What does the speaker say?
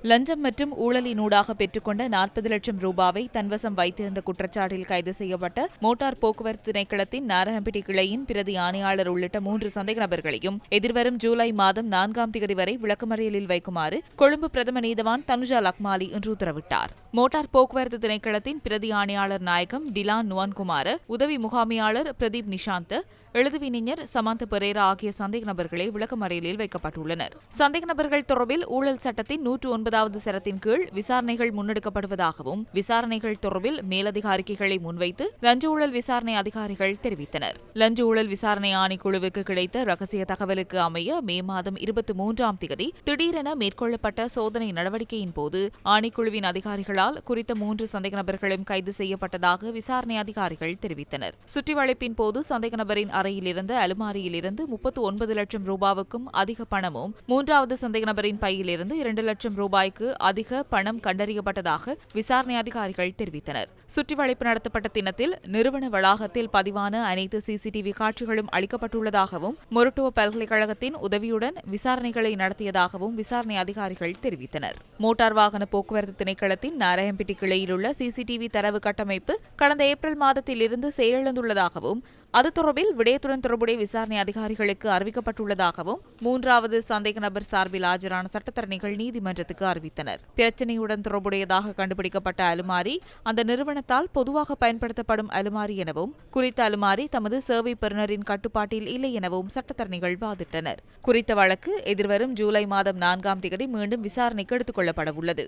லஞ்சம் மற்றும் ஊழலினூடாக பெற்றுக்கொண்ட 40 லட்சம் ரூபாவை தன்வசம் வைத்திருந்த குற்றச்சாட்டில் கைது செய்யப்பட்ட மோட்டார் போக்குவரத்து திணைக்களத்தின் நாரகம்பிட்டி கிளையின் பிரதி ஆணையாளர் உள்ளிட்ட 3 சந்தேக நபர்களையும் எதிர்வரும் ஜூலை மாதம் 4ஆம் தேதி வரை விளக்கமறியலில் வைக்குமாறு கொழும்பு பிரதம நீதவான் தனுஜா லக்மாலி இன்று உத்தரவிட்டார். மோட்டார் போக்குவரத்து திணைக்களத்தின் பிரதி ஆணையாளர் நாயகம் டிலான் நுவான்குமார, உதவி முகாமையாளர் பிரதீப் நிஷாந்த், எழுதுவிஞர் சமந்த பெரேரா ஆகிய சந்தேக நபர்களை விளக்கமறியலில் வைக்கப்பட்டுள்ளனர். சந்தேக நபர்கள் தொடர்பில் ஊழல் சட்டத்தின் 109வது சரத்தின் கீழ் விசாரணைகள் முன்னெடுக்கப்படுவதாகவும் விசாரணைகள் தொடர்பில் மேலதிக அறிக்கைகளை முன்வைத்து லஞ்ச ஊழல் விசாரணை அதிகாரிகள் தெரிவித்தனர். லஞ்ச ஊழல் விசாரணை ஆணைக்குழுவுக்கு கிடைத்த ரகசிய தகவலுக்கு அமைய மே மாதம் 23ஆம் தேதி திடீரென மேற்கொள்ளப்பட்ட சோதனை நடவடிக்கையின் போது ஆணைக்குழுவின் அதிகாரிகளால் குறித்த 3 சந்தேக நபர்களும் கைது செய்யப்பட்டதாக விசாரணை அதிகாரிகள் தெரிவித்தனர். சுற்றிவளைப்பின் போது சந்தேக நபரின் அறையிலிருந்து அலுமாரியிலிருந்து 39 லட்சம் ரூபாவுக்கும் அதிக பணமும், 3வது சந்தேக நபரின் பையிலிருந்து 2 லட்சம் ரூபாய்க்கு அதிக பணம் கண்டறியப்பட்டதாக விசாரணை அதிகாரிகள் தெரிவித்தனர். சுற்றிவளைப்பு நடத்தப்பட்ட தினத்தில் நிறுவன வளாகத்தில் பதிவான அனைத்து சிசிடிவி காட்சிகளும் அளிக்கப்பட்டுள்ளதாகவும் மொரட்டுவ பல்கலைக்கழகத்தின் உதவியுடன் விசாரணைகளை நடத்தியதாகவும் விசாரணை அதிகாரிகள் தெரிவித்தனர். மோட்டார் வாகன போக்குவரத்து திணைக்களத்தின் நாராயம்பட்டி கிளையில் உள்ள சிசிடிவி தரவு கட்டமைப்பு கடந்த ஏப்ரல் மாதத்திலிருந்து செயலிழந்துள்ளதாகவும் அது தொடர்பில் விடயத்துடன் தொடர்புடைய விசாரணை அதிகாரிகளுக்கு அறிவிக்கப்பட்டுள்ளதாகவும் 3வது சந்தேக நபர் சார்பில் ஆஜரான சட்டத்தரணிகள் நீதிமன்றத்துக்கு அறிவித்தனர். பிரச்சினையுடன் தொடர்புடையதாக கண்டுபிடிக்கப்பட்ட அலுமாரி அந்த நிறுவனத்தால் பொதுவாக பயன்படுத்தப்படும் அலுமாரி எனவும் குறித்த அலுமாரி தமது சேவை பெறுநரின் கட்டுப்பாட்டில் இல்லை எனவும் சட்டத்தரணிகள் வாதிட்டனர். குறித்த வழக்கு எதிர்வரும் ஜூலை மாதம் 4ஆம் தேதி மீண்டும் விசாரணைக்கு எடுத்துக் கொள்ளப்பட உள்ளது.